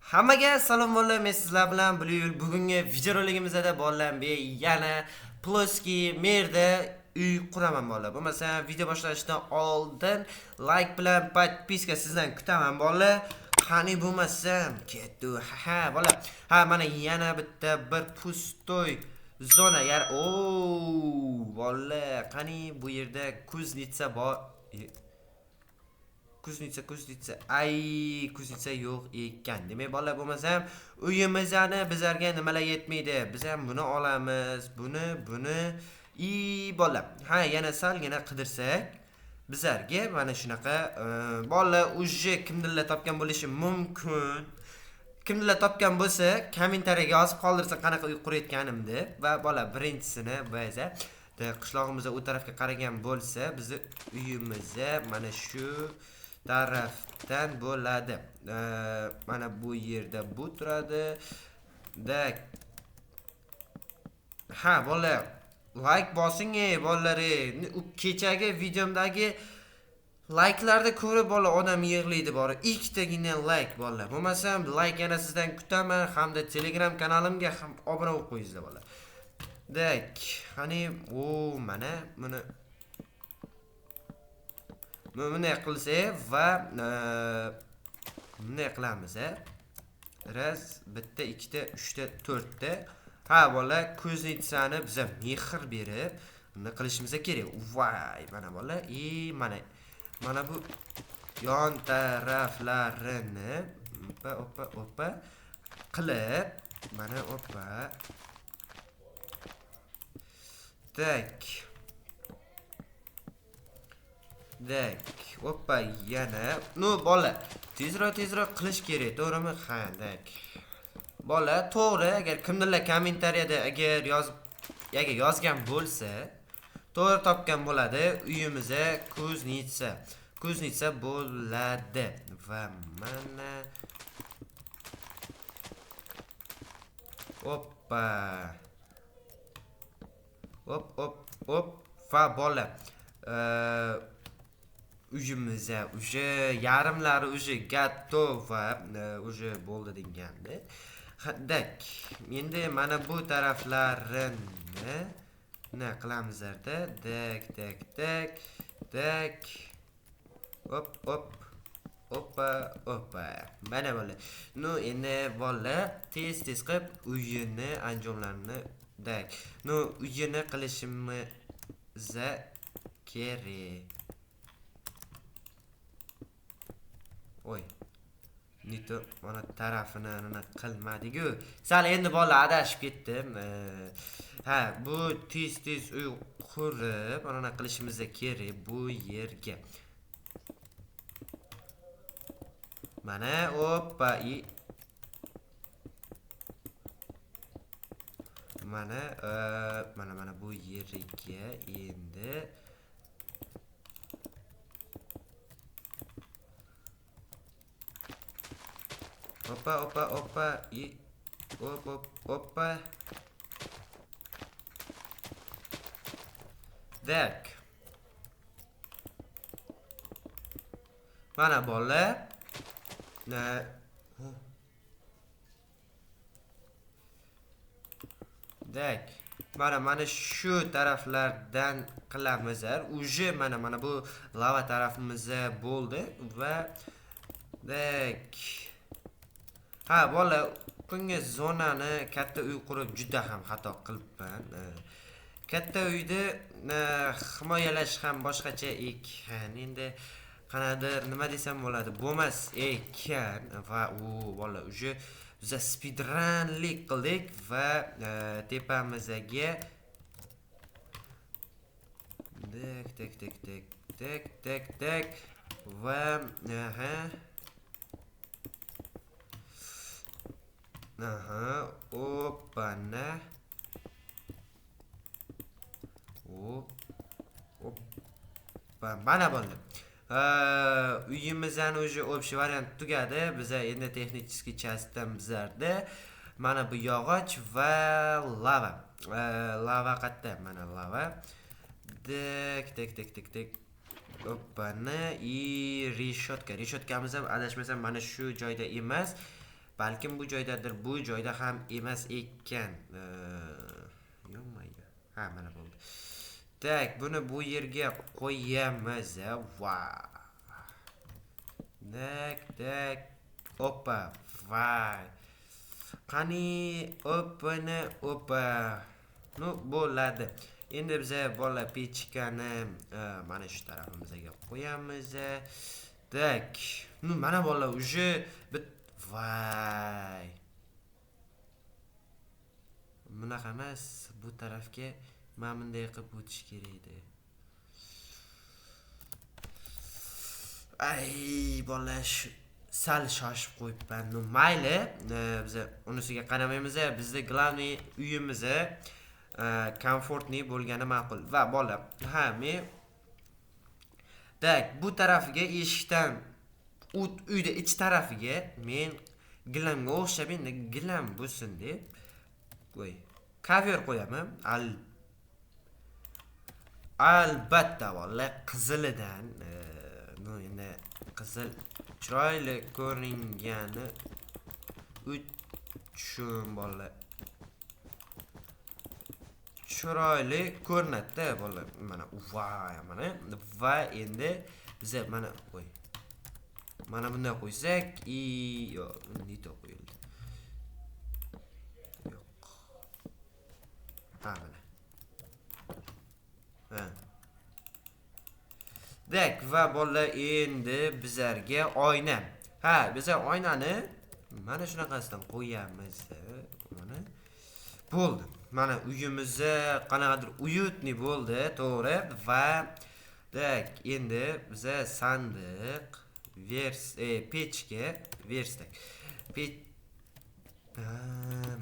Hammaga salom bolalar, men sizlar bilan bugungi videoroligimizda bolalar yana ploski merda uy quraman bolalar. Bo'lmasa video boshlashdan oldin like bilan podpiska sizdan kutaman bolalar. Qani bo'lmasam ketdi. Ha bolalar. Ha mana yana bitta bir pustoy zona bolalar, qani bu yerda kuznitsa bor. Kuznitsa. Kuznitsa yo'q ekan. Demak, bolalar bo'lmasam, uyimizni bizlarga nimalar yetmaydi? Biz ham buni olamiz. Buni bolalar. Ha, yana salgina qidirsak, bizlarga mana shunaqa bolalar uje kimdirlar topgan bo'lishi mumkin. Kimdirlar topgan bo'lsa, kommentariyaga yozib qoldirsa qanaqa uy qurayotganimni va bolalar birinchisini biz qishlog'imizga u tarafga qaragan bo'lsa, bizni uyimiz mana shu tarafdan bo'ladi. Mana bu yerda bu turadi. Ha bolalar, like bosing bolalar. Kechagi videomdagi like'larda ko'rib bolalar odam yig'laydi bor. Ikkitagina like bolalar. Bo'lmasam like yana sizdan kutaman hamda Telegram kanalimga ham obuna bo'lib qo'yingizlar bolalar. Qani mana bunday qilsak va bunday qilamiz. Raz, bitta, ikkita, uchta, to'rtta. Ha bolalar, ko'znitsani biza mehr berib, buni qilishimiz kerak. Voy, mana bolalar, mana bu yon taraflarini oppa qilib, mana oppa. Oppa yana. Bolalar, tezroq qilish kerak, to'g'rimi? Ha, bolalar, to'g'ri, agar kimdirlar kommentariyada agar yozgan bo'lsa, to'g'ri topgan bo'ladi. Uyimizga kuznitsa bo'ladi. Va mana oppa. Va bolalar, uyimizga uje yarimlari uje готово, uje bo'ldi deganda. Endi mana bu taraflarini nima qilamizlarda? Oppa. Mana bolalar. Endi bolalar tez qilib uyini anjomlarini uyini qilishimiz kerak. Nito mana tarafini qilmadiku. Sal endi bolalar adashib ketdim. Ha, bu tez uy qurib, mana qilishimiz kerak bu yerga. Mana oppa mana bu yerga endi oppa mana bolalar, mana shu taraflardan qilamiz. Uje mana bu lava tarafimiz bo'ldi va ha bolalar, bunga zonani katta uy qurib juda ham xato qilibman. Katta uyni himoyalash ham boshqacha ekan. Endi qanadir nima desam bo'ladi, bo'lmas ekan. Va bolalar, uje biz speedrunlik qildik va tepamizga va opana. Mana bolalar. Uyimizdan уже общий variant tugadi. Biza endi texnический частьdan bizlarda mana bu yog'och va lava. Lava qayerda? Mana lava. Oppani reshotka. Reshotkamizam adashmasam mana shu joyda emas. balkim bu joydadir, bu joyda ham emas ekan. Yo'qmaydi. Ha, mana bo'ldi. Tak, buni bu yerga qo'yamiz. Va. Tak. Opa, vay. Qani, opa. Nu bo'ladi. Endi biz bola pechkani mana shu tarafimizga qo'yamiz. Tak. Nu mana bola уже vay. Bunaqa emas, bu tarafga mana bunday qilib o'tish kerak edi. Ay, bola sal shoshib qo'yibman. Nu mayli, biz unisiga qaramaymiz. Bizda главный uyimiz komfortli bo'lgani ma'qul. Va bola, ha, men tak, bu tarafiga eshikdan uyda ich tarafiga men gilamga o'xshab endi gilam bo'lsin deb qo'y. Cover qo'yaman. Albatta bola qizilidan, endi qizil chiroyli ko'ringani uchun bola chiroyli ko'rinadi bola. Mana va endi biz mana qo'y. Mana bunday qo'ysak, yo'q, nito qo'yildi. Yo'q. Ha, mana. Ha. Dek, va bola endi bizlarga oyna. Ha, biz oynani mana shunaqasidan qo'yamiz. Mana bo'ldi. Mana uyimiz qanaqadir uyutli bo'ldi, to'g'ri? Va dek, endi biz sandiq pechga verstak.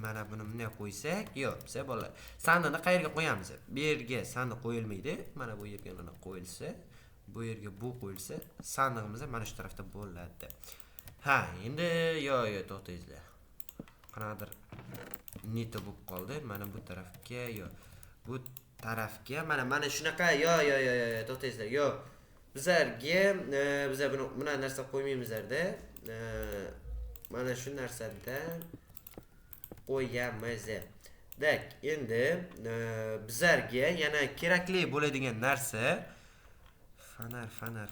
Mana buni bunday qo'ysak, yo'q, biz bola sandiqni qayerga qo'yamiz? Bu yerga sandiq qo'yilmaydi. Mana bu yerga mana qo'yilsa, bu yerga bu qo'yilsa, sandig'imiz mana shu tarafda bo'ladi. Ha, endi yo'q, to'xtangizlar. Qanaqadir nito bo'lib qoldi. Mana bu tarafga, yo'q. Bu tarafga mana shunaqa, yo'q, to'xtangizlar. Yo'q. Bizlarga biz buni narsa qo'ymaymizlarda. Mana shu narsadan qo'yamiz. Dak, endi bizlarga yana kerakli bo'ladigan narsa fanar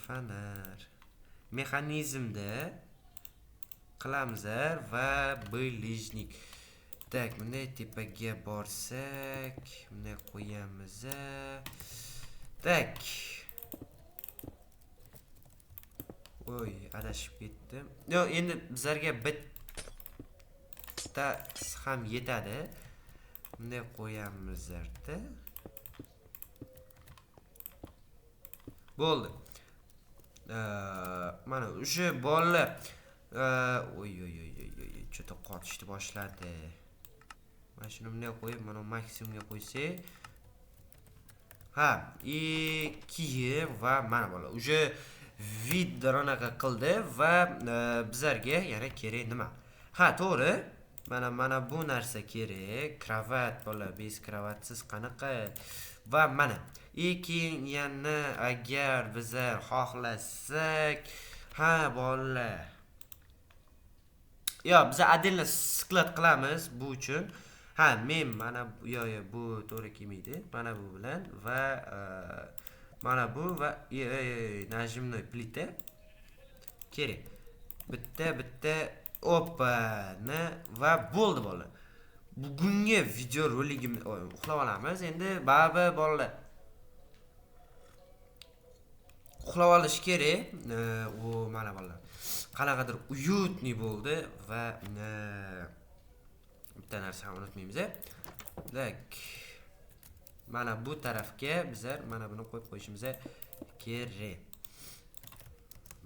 mexanizmda qilamiz va bilishnik. Tak, bunday tepaga borsak, bunday qo'yamiz. Tak. Oy, adashib ketdim. Yo'q, endi bizlarga bitta ham yetadi. Bunday qo'yamizlarda. Bo'ldi. Mana o'sha bolalar oy, cho'ta qotishni boshladi. Mana shuni bunday qo'yib, mana maksimumga qo'ysak. Ha, keyin va mana bola. O'sha vidronaqa qildi va bizlarga yana kerak nima? Ha, to'g'ri. Mana bu narsa kerak. Kravat bola, bez kravatsiz qanaqa? Va mana keyin yana agar bizlar xohlasak, ha bola. Yo'q, biz отдельно sklad qilamiz bu uchun. Ha, men mana yo'q, bu to'g'ri kelmaydi. Mana bu bilan va mana bu va najimnoy plita kerak. Bitta opani va bo'ldi bola. Bugungi video roligimiz uxlab olamiz. Endi baba bolalar uxlab olish kerak. O mana bolalar. Qanaqadir uyutli bo'ldi va bitta narsa ham unutmaymiz. Tak. Mana bu tarafga bizlar mana buni qo'yib qo'yishimiz kerak.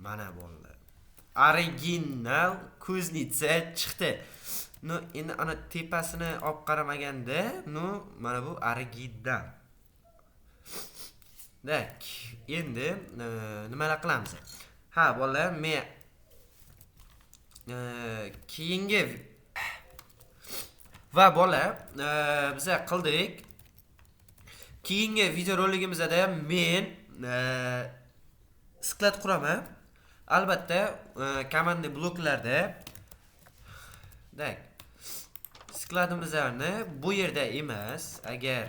Mana bolalar. Original kuznitsa chiqdi. No, endi ana tepasini olib qaramaganda, mana bu original. Tak, endi nimalar qilamiz? Ha, bolalar, men keyingi va bolalar, biz qildik. Keyingi videoroligimizda men sklad quraman. Albatta, komanda bloklarda dak. Skladimizlarni bu yerda emas. Agar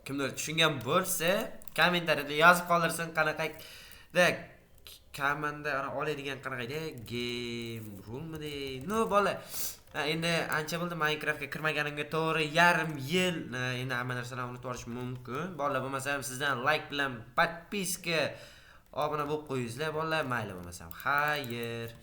kimdir tushungan bo'lsa, kommentariyada yozib qoldirsin qanaqa dak. Komanda oladigan qanaqa game rulmidi? No bola. Endi ancha bo'ldi Minecraftga kirmaganimga to'g'ri yarim yil. Endi hamma narsalarni unutib olish mumkin. Bolalar bo'lmasa ham sizdan like bilan podpiska obuna bo'lib qo'yingizlar bolalar, mayli bo'lmasa. Xayr.